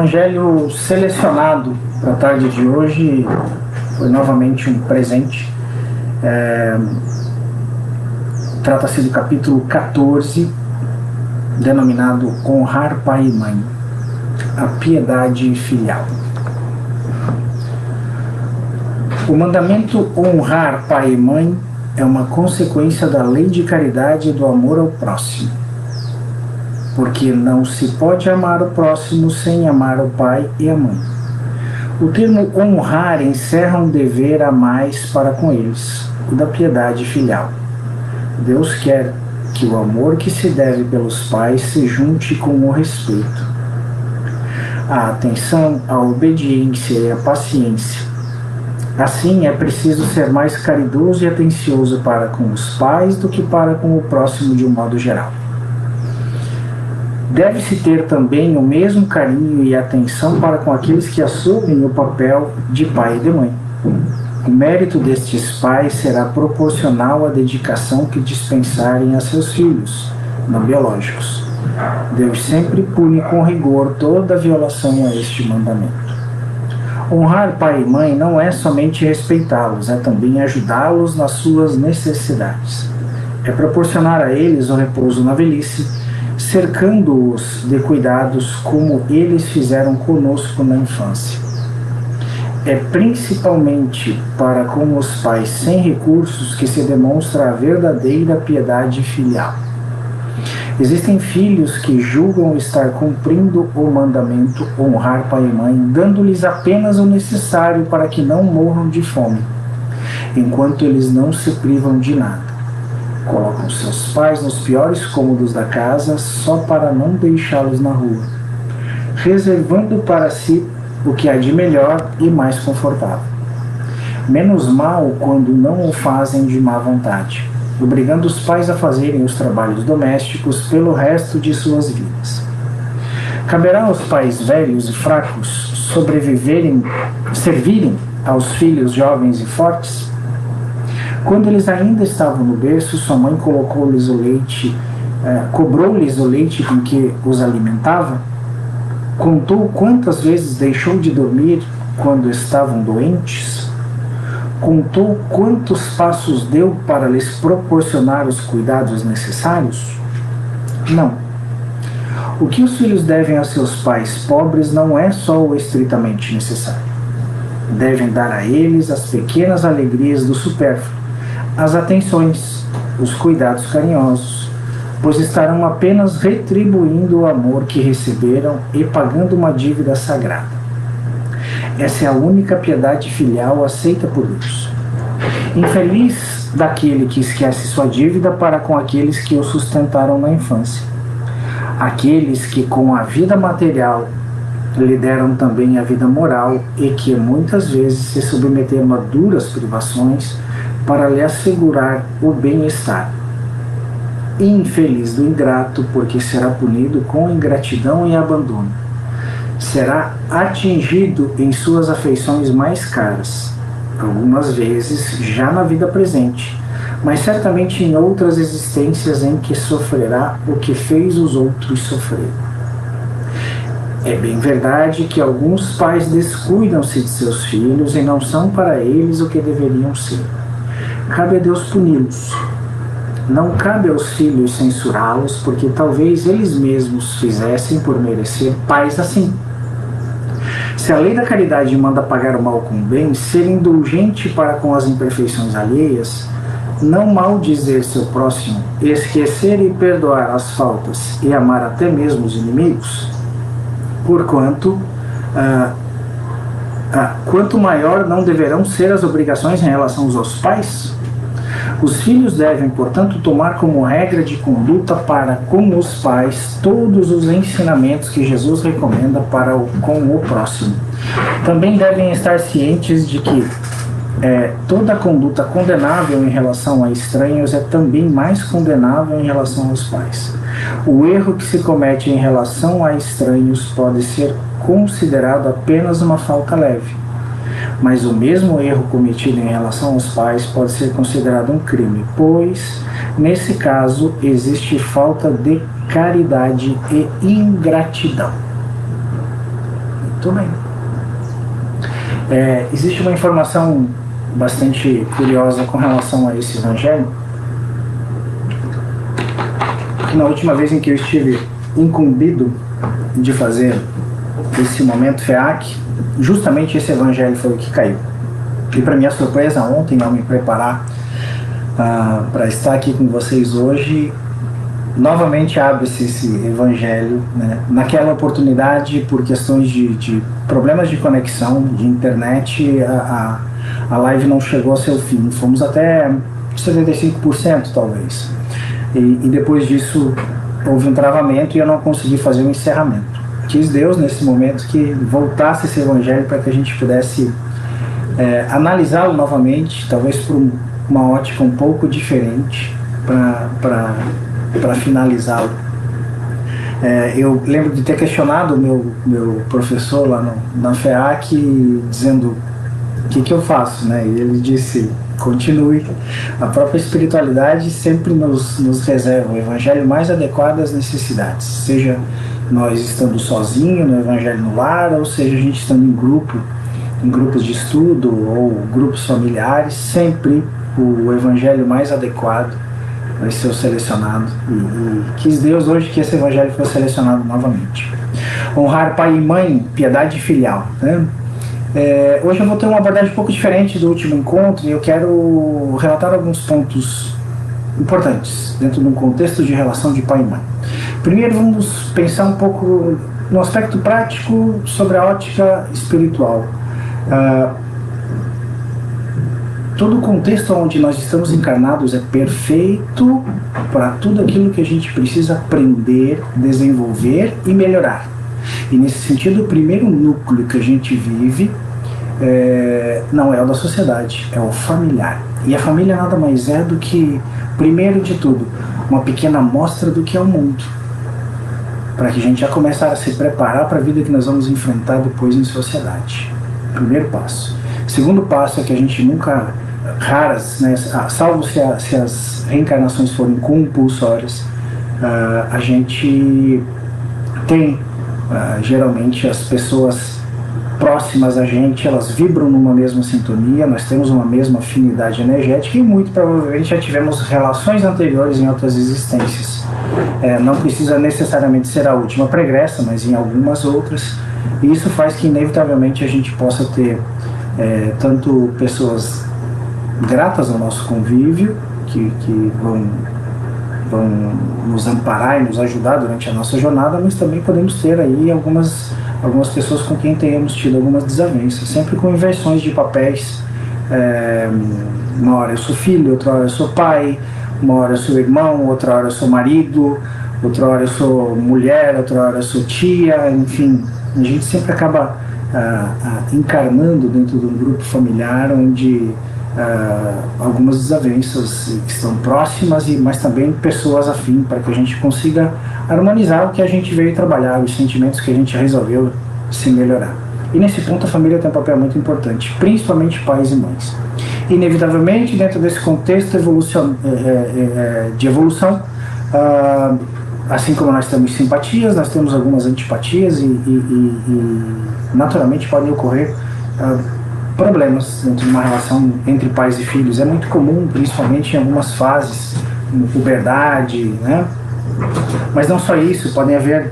evangelho selecionado para a tarde de hoje foi novamente um presente. Trata-se do capítulo 14, denominado Honrar Pai e Mãe, a piedade filial. O mandamento honrar pai e mãe é uma consequência da lei de caridade e do amor ao próximo, porque não se pode amar o próximo sem amar o pai e a mãe. O termo honrar encerra um dever a mais para com eles, o da piedade filial. Deus quer que o amor que se deve pelos pais se junte com o respeito, a atenção, a obediência e a paciência. Assim, é preciso ser mais caridoso e atencioso para com os pais do que para com o próximo de um modo geral. Deve-se ter também o mesmo carinho e atenção para com aqueles que assumem o papel de pai e de mãe. O mérito destes pais será proporcional à dedicação que dispensarem a seus filhos, não biológicos. Deus sempre pune com rigor toda violação a este mandamento. Honrar pai e mãe não é somente respeitá-los, é também ajudá-los nas suas necessidades. É proporcionar a eles o repouso na velhice, cercando-os de cuidados como eles fizeram conosco na infância. É principalmente para com os pais sem recursos que se demonstra a verdadeira piedade filial. Existem filhos que julgam estar cumprindo o mandamento honrar pai e mãe, dando-lhes apenas o necessário para que não morram de fome, enquanto eles não se privam de nada. Colocam seus pais nos piores cômodos da casa só para não deixá-los na rua, reservando para si o que há de melhor e mais confortável. Menos mal quando não o fazem de má vontade, obrigando os pais a fazerem os trabalhos domésticos pelo resto de suas vidas. Caberá aos pais velhos e fracos servirem aos filhos jovens e fortes? Quando eles ainda estavam no berço, sua mãe cobrou-lhes o leite com que os alimentava? Contou quantas vezes deixou de dormir quando estavam doentes? Contou quantos passos deu para lhes proporcionar os cuidados necessários? Não. O que os filhos devem a seus pais pobres não é só o estritamente necessário. Devem dar a eles as pequenas alegrias do supérfluo, as atenções, os cuidados carinhosos, pois estarão apenas retribuindo o amor que receberam e pagando uma dívida sagrada. Essa é a única piedade filial aceita por Deus. Infeliz daquele que esquece sua dívida para com aqueles que o sustentaram na infância. Aqueles que com a vida material lhe deram também a vida moral e que muitas vezes se submeteram a duras privações para lhe assegurar o bem-estar. Infeliz do ingrato, porque será punido com ingratidão e abandono. Será atingido em suas afeições mais caras, algumas vezes já na vida presente, mas certamente em outras existências em que sofrerá o que fez os outros sofrer. É bem verdade que alguns pais descuidam-se de seus filhos e não são para eles o que deveriam ser. Cabe a Deus puni-los. Não cabe aos filhos censurá-los, porque talvez eles mesmos fizessem por merecer pais assim. Se a lei da caridade manda pagar o mal com o bem, ser indulgente para com as imperfeições alheias, não maldizer seu próximo, esquecer e perdoar as faltas e amar até mesmo os inimigos, porquanto quanto maior não deverão ser as obrigações em relação aos pais? Os filhos devem, portanto, tomar como regra de conduta para com os pais todos os ensinamentos que Jesus recomenda para com o próximo. Também devem estar cientes de que toda conduta condenável em relação a estranhos é também mais condenável em relação aos pais. O erro que se comete em relação a estranhos pode ser considerado apenas uma falta leve, mas o mesmo erro cometido em relação aos pais pode ser considerado um crime, pois, nesse caso, existe falta de caridade e ingratidão. Muito bem. Existe uma informação bastante curiosa com relação a esse evangelho. Na última vez em que eu estive incumbido de fazer esse momento FEAC, justamente esse evangelho foi o que caiu. E para minha surpresa, ontem, ao me preparar para estar aqui com vocês hoje, novamente abre-se esse evangelho, né? Naquela oportunidade, por questões de problemas de conexão, de internet, a live não chegou ao seu fim. Fomos até 75% talvez. E depois disso houve um travamento e eu não consegui fazer o encerramento. Quis Deus nesse momento que voltasse esse evangelho para que a gente pudesse analisá-lo novamente, talvez por uma ótica um pouco diferente, para finalizá-lo. Eu lembro de ter questionado o meu professor lá na FEAC, dizendo o que eu faço, né? E ele disse: continue. A própria espiritualidade sempre nos reserva o evangelho mais adequado às necessidades, seja nós estando sozinhos no evangelho no lar, ou seja a gente estando em grupos de estudo ou grupos familiares, sempre o evangelho mais adequado vai ser o selecionado. E quis Deus hoje que esse evangelho fosse selecionado novamente. Honrar pai e mãe, piedade filial, né? Hoje eu vou ter uma abordagem um pouco diferente do último encontro e eu quero relatar alguns pontos importantes dentro de um contexto de relação de pai e mãe. Primeiro vamos pensar um pouco no aspecto prático sobre a ótica espiritual. Todo o contexto onde nós estamos encarnados é perfeito para tudo aquilo que a gente precisa aprender, desenvolver e melhorar. E nesse sentido, o primeiro núcleo que a gente vive não é o da sociedade, é o familiar. E a família nada mais é do que, primeiro de tudo, uma pequena amostra do que é o mundo, para que a gente já comece a se preparar para a vida que nós vamos enfrentar depois em sociedade. Primeiro passo. Segundo passo é que a gente nunca, raras, né, salvo se as reencarnações forem compulsórias, a gente tem, geralmente, as pessoas próximas a gente, elas vibram numa mesma sintonia, nós temos uma mesma afinidade energética e muito provavelmente já tivemos relações anteriores em outras existências. Não precisa necessariamente ser a última pregressa, mas em algumas outras. E isso faz que inevitavelmente a gente possa ter tanto pessoas gratas ao nosso convívio, que vão nos amparar e nos ajudar durante a nossa jornada, mas também podemos ter aí algumas pessoas com quem tenhamos tido algumas desavenças, sempre com inversões de papéis. Uma hora eu sou filho, outra hora eu sou pai, uma hora eu sou irmão, outra hora eu sou marido, outra hora eu sou mulher, outra hora eu sou tia, enfim, a gente sempre acaba encarnando dentro de um grupo familiar onde algumas desavenças estão próximas, mas também pessoas afins, para que a gente consiga harmonizar o que a gente veio trabalhar, os sentimentos que a gente resolveu se melhorar. E nesse ponto a família tem um papel muito importante, principalmente pais e mães. Inevitavelmente, dentro desse contexto de evolução, assim como nós temos simpatias, nós temos algumas antipatias e naturalmente podem ocorrer problemas dentro de uma relação entre pais e filhos. É muito comum, principalmente em algumas fases, como puberdade, né? Mas não só isso, podem haver,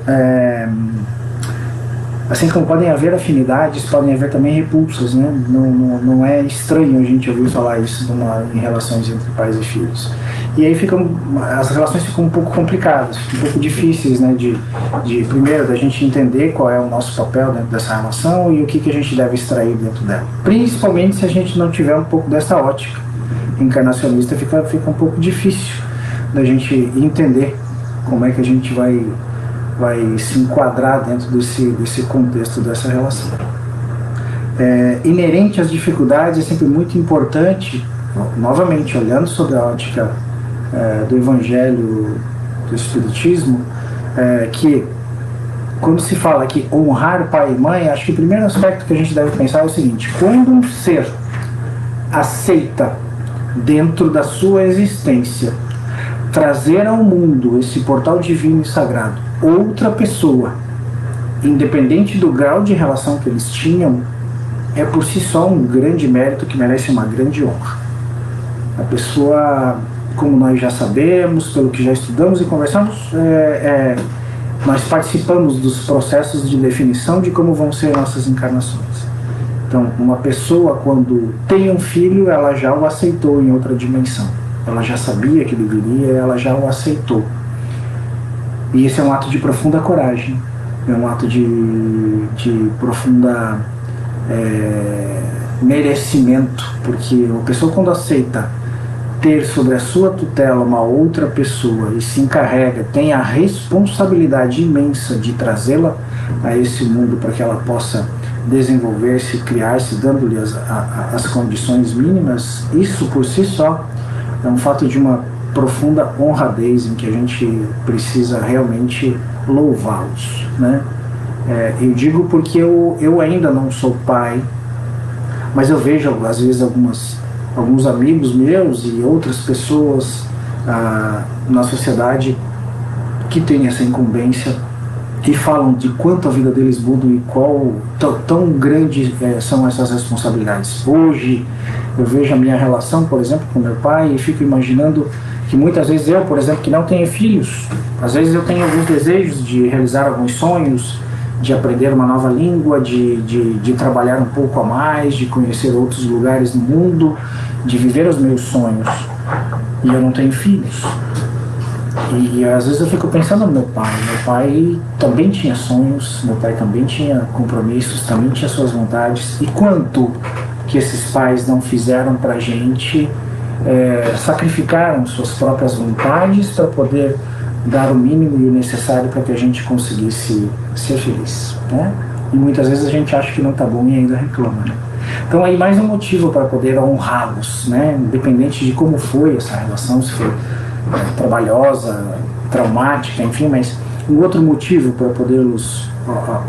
assim como podem haver afinidades, podem haver também repulsas, né? Não é estranho a gente ouvir falar isso em relações entre pais e filhos. E aí as relações ficam um pouco complicadas, um pouco difíceis, né? Primeiro, da gente entender qual é o nosso papel dentro dessa relação e o que a gente deve extrair dentro dela. Principalmente se a gente não tiver um pouco dessa ótica encarnacionista, fica um pouco difícil da gente entender como é que a gente vai se enquadrar dentro desse contexto dessa relação. Inerente às dificuldades, é sempre muito importante, novamente, olhando sobre a ótica do Evangelho, do Espiritismo, que quando se fala que honrar pai e mãe, acho que o primeiro aspecto que a gente deve pensar é o seguinte: quando um ser aceita dentro da sua existência trazer ao mundo esse portal divino e sagrado outra pessoa independente do grau de relação que eles tinham, é por si só um grande mérito que merece uma grande honra. A pessoa, como nós já sabemos, pelo que já estudamos e conversamos, nós participamos dos processos de definição de como vão ser nossas encarnações. Então, uma pessoa, quando tem um filho, ela já o aceitou em outra dimensão. Ela já sabia que ele viria, ela já o aceitou. E esse é um ato de profunda coragem, é um ato de profunda merecimento, porque a pessoa, quando aceita ter sobre a sua tutela uma outra pessoa e se encarrega, tem a responsabilidade imensa de trazê-la a esse mundo para que ela possa desenvolver-se, criar-se, dando-lhe as condições mínimas, isso por si só é um fato de uma profunda honradez em que a gente precisa realmente louvá-los, né? Eu digo porque eu ainda não sou pai, mas eu vejo às vezes alguns amigos meus e outras pessoas na sociedade que têm essa incumbência e falam de quanto a vida deles muda e qual tão grande são essas responsabilidades. Hoje eu vejo a minha relação, por exemplo, com meu pai e fico imaginando que muitas vezes eu, por exemplo, que não tenho filhos, às vezes eu tenho alguns desejos de realizar alguns sonhos, de aprender uma nova língua, de trabalhar um pouco a mais, de conhecer outros lugares do mundo, de viver os meus sonhos. E eu não tenho filhos. E às vezes eu fico pensando no meu pai. Meu pai também tinha sonhos, meu pai também tinha compromissos, também tinha suas vontades. E quanto que esses pais não fizeram pra gente, sacrificaram suas próprias vontades para poder dar o mínimo e o necessário para que a gente conseguisse ser feliz, né? E muitas vezes a gente acha que não está bom e ainda reclama, né? Então aí mais um motivo para poder honrá-los, né? Independente de como foi essa relação, se foi trabalhosa, traumática, enfim, mas um outro motivo para podermos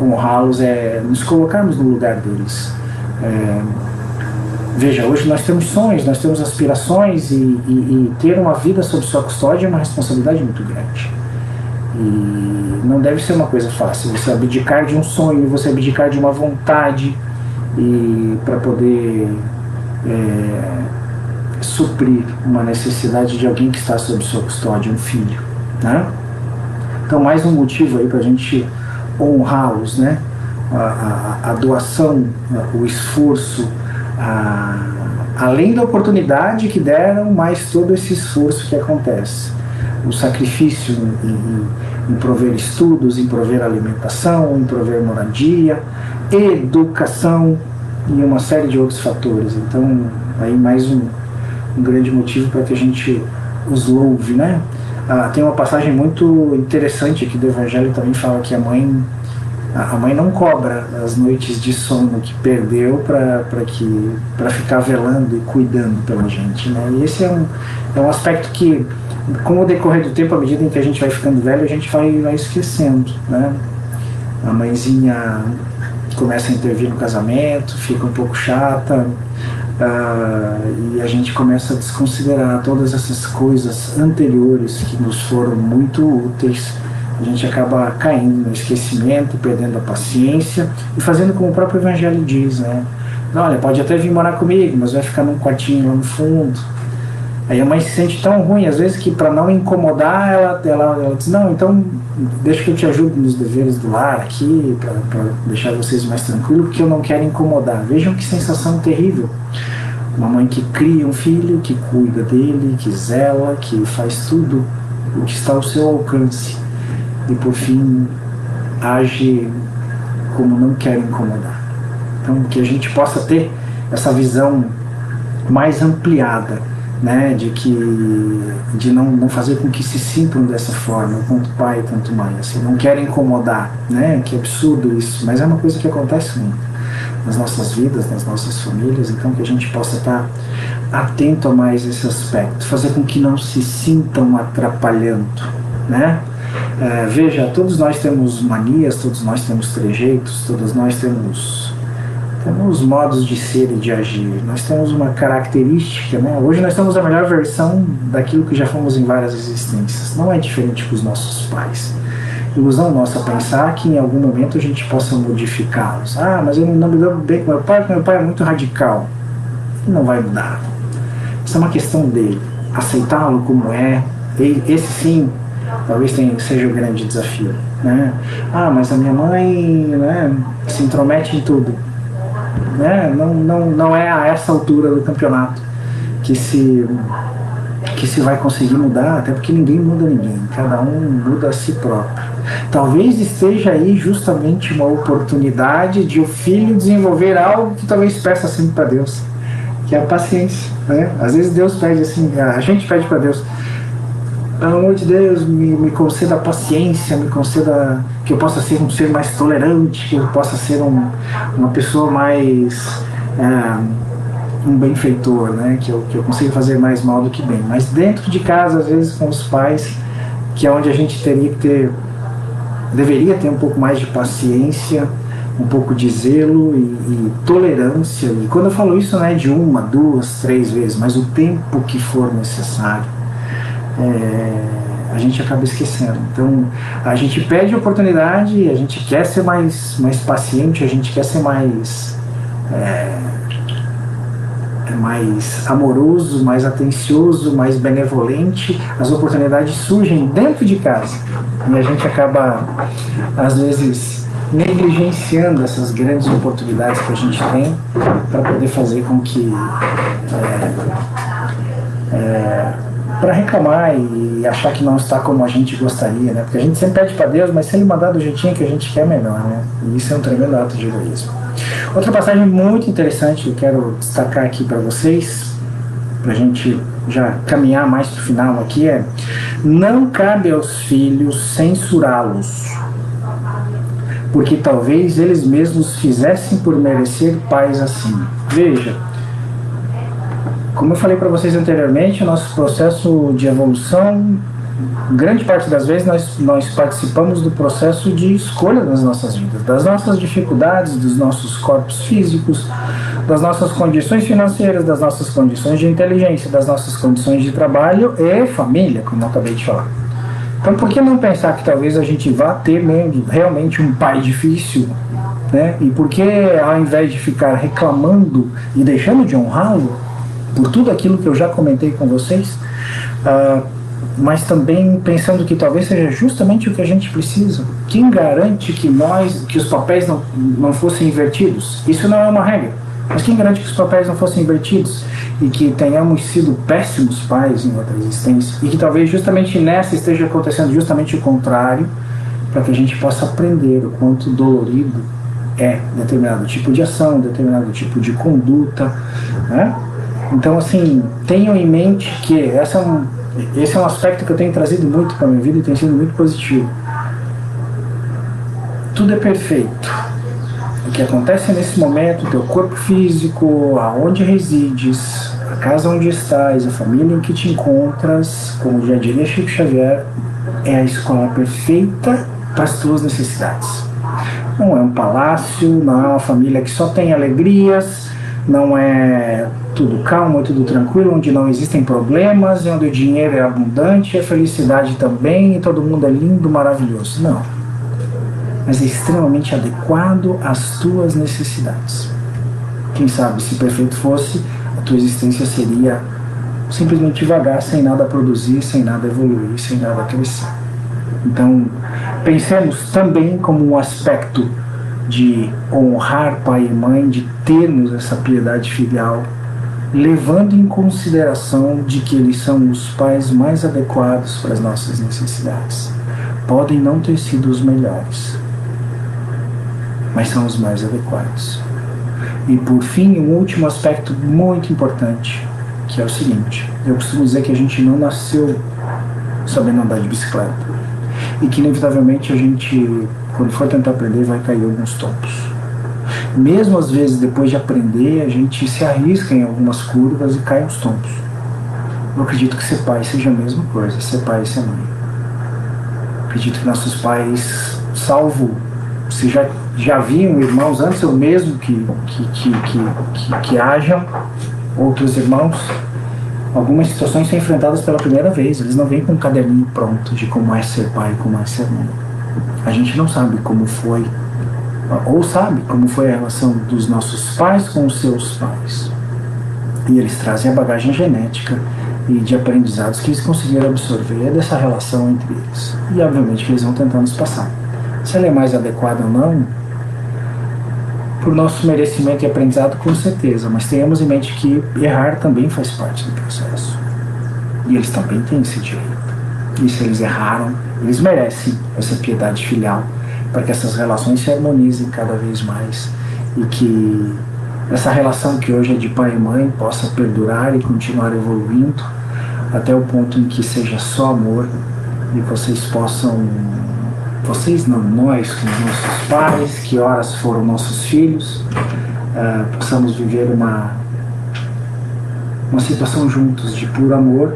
honrá-los é nos colocarmos no lugar deles. Veja, hoje nós temos sonhos, nós temos aspirações e ter uma vida sob sua custódia é uma responsabilidade muito grande. E não deve ser uma coisa fácil, você abdicar de um sonho, você abdicar de uma vontade e para poder suprir uma necessidade de alguém que está sob sua custódia, um filho, né? Então mais um motivo aí para a gente honrá-los, né? A doação, o esforço, além da oportunidade que deram, mais todo esse esforço que acontece, o sacrifício em prover estudos, em prover alimentação, em prover moradia, educação e uma série de outros fatores. Então aí mais um grande motivo para que a gente os louve, né? Tem uma passagem muito interessante aqui do Evangelho, também fala que a mãe não cobra as noites de sono que perdeu para ficar velando e cuidando pela gente, né? E esse é um aspecto que, com o decorrer do tempo, à medida em que a gente vai ficando velho, a gente vai esquecendo, né? A mãezinha começa a intervir no casamento, fica um pouco chata, e a gente começa a desconsiderar todas essas coisas anteriores que nos foram muito úteis. A gente acaba caindo no esquecimento, perdendo a paciência e fazendo como o próprio Evangelho diz, né? Olha, pode até vir morar comigo, mas vai ficar num quartinho lá no fundo. Aí a mãe se sente tão ruim, às vezes, que para não incomodar, ela diz, não, então deixa que eu te ajude nos deveres do lar aqui, para deixar vocês mais tranquilos, porque eu não quero incomodar. Vejam que sensação terrível. Uma mãe que cria um filho, que cuida dele, que zela, que faz tudo o que está ao seu alcance. E por fim age como não quer incomodar. Então que a gente possa ter essa visão mais ampliada, né, de não fazer com que se sintam dessa forma, tanto pai, tanto mãe, assim, não querem incomodar, né, que absurdo isso, mas é uma coisa que acontece muito nas nossas vidas, nas nossas famílias. Então que a gente possa estar atento a mais esse aspecto, fazer com que não se sintam atrapalhando, né? Veja, todos nós temos manias, todos nós temos trejeitos, todos nós temos modos de ser e de agir, nós temos uma característica, né? Hoje nós temos a melhor versão daquilo que já fomos em várias existências, não é diferente com os nossos pais. ilusão nossa pensar que em algum momento a gente possa modificá-los. Ah, mas eu não me dou bem com meu pai, porque meu pai é muito radical. Não vai mudar. Isso é uma questão dele. Aceitá-lo como é, esse sim, talvez seja o grande desafio. Né? Ah, mas a minha mãe, né, se intromete em tudo. Né? Não é a essa altura do campeonato que se vai conseguir mudar, até porque ninguém muda ninguém, cada um muda a si próprio. Talvez esteja aí justamente uma oportunidade de o filho desenvolver algo que talvez peça sempre para Deus, que é a paciência. Né? Às vezes Deus pede assim, a gente pede para Deus, pelo amor de Deus, me conceda paciência, me conceda que eu possa ser um ser mais tolerante, que eu possa ser uma pessoa mais um benfeitor, né? que eu consiga fazer mais mal do que bem. Mas dentro de casa, às vezes com os pais, que é onde a gente deveria ter um pouco mais de paciência, um pouco de zelo e tolerância. E quando eu falo isso, não é de 1, 2, 3 vezes, mas o tempo que for necessário. A gente acaba esquecendo. Então, a gente pede oportunidade, a gente quer ser mais paciente, a gente quer ser mais amoroso, mais atencioso, mais benevolente. As oportunidades surgem dentro de casa e a gente acaba, às vezes, negligenciando essas grandes oportunidades que a gente tem para poder fazer com que para reclamar e achar que não está como a gente gostaria, né? Porque a gente sempre pede para Deus, mas se Ele mandar do jeitinho que a gente quer, melhor, né? E isso é um tremendo ato de egoísmo. Outra passagem muito interessante que eu quero destacar aqui para vocês, para a gente já caminhar mais para o final aqui, é: não cabe aos filhos censurá-los, porque talvez eles mesmos fizessem por merecer pais assim. Veja, como eu falei para vocês anteriormente, o nosso processo de evolução, grande parte das vezes nós participamos do processo de escolha das nossas vidas, das nossas dificuldades, dos nossos corpos físicos, das nossas condições financeiras, das nossas condições de inteligência, das nossas condições de trabalho e família, como eu acabei de falar. Então, por que não pensar que talvez a gente vá ter realmente um pai difícil, né? E por que, ao invés de ficar reclamando e deixando de honrá-lo por tudo aquilo que eu já comentei com vocês, mas também pensando que talvez seja justamente o que a gente precisa. Quem garante que os papéis não fossem invertidos? Isso não é uma regra, mas quem garante que os papéis não fossem invertidos e que tenhamos sido péssimos pais em outra existência e que talvez justamente nessa esteja acontecendo justamente o contrário, para que a gente possa aprender o quanto dolorido é determinado tipo de ação, determinado tipo de conduta, né? Então, assim, tenham em mente que esse é um aspecto que eu tenho trazido muito para a minha vida e tem sido muito positivo. Tudo é perfeito. O que acontece nesse momento, o teu corpo físico, aonde resides, a casa onde estás, a família em que te encontras, como já diria Chico Xavier, é a escola perfeita para as tuas necessidades. Não é um palácio, não é uma família que só tem alegrias, não é tudo calmo, é tudo tranquilo, onde não existem problemas, onde o dinheiro é abundante, a felicidade também, e todo mundo é lindo, maravilhoso. Não. Mas é extremamente adequado às tuas necessidades. Quem sabe, se perfeito fosse, a tua existência seria simplesmente devagar, sem nada produzir, sem nada evoluir, sem nada crescer. Então, pensemos também como um aspecto de honrar pai e mãe, de termos essa piedade filial, levando em consideração de que eles são os pais mais adequados para as nossas necessidades. Podem não ter sido os melhores, mas são os mais adequados. E por fim, um último aspecto muito importante, que é o seguinte: eu costumo dizer que a gente não nasceu sabendo andar de bicicleta, e que inevitavelmente a gente, quando for tentar aprender, vai cair alguns tombos. Mesmo às vezes depois de aprender, a gente se arrisca em algumas curvas e cai uns tombos. Eu acredito que ser pai seja a mesma coisa, ser pai e ser mãe. Acredito que nossos pais, salvo se já haviam irmãos antes, ou mesmo que hajam outros irmãos, algumas situações são enfrentadas pela primeira vez. Eles não vêm com um caderninho pronto de como é ser pai e como é ser mãe. A gente não sabe como foi, ou sabe como foi a relação dos nossos pais com os seus pais. E eles trazem a bagagem genética e de aprendizados que eles conseguiram absorver dessa relação entre eles. E obviamente que eles vão tentar nos passar. Se ela é mais adequada ou não, por nosso merecimento e aprendizado, com certeza, mas tenhamos em mente que errar também faz parte do processo. E eles também têm esse direito. E se eles erraram, eles merecem essa piedade filial, para que essas relações se harmonizem cada vez mais e que essa relação que hoje é de pai e mãe possa perdurar e continuar evoluindo até o ponto em que seja só amor e vocês possam, vocês não, nós com os nossos pais, que horas foram nossos filhos, possamos viver uma situação juntos de puro amor,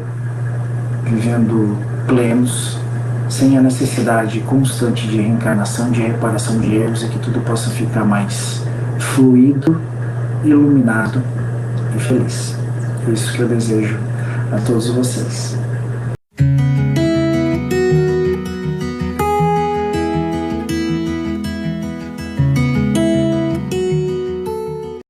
vivendo plenos, sem a necessidade constante de reencarnação, de reparação de erros, e que tudo possa ficar mais fluido, iluminado e feliz. É isso que eu desejo a todos vocês.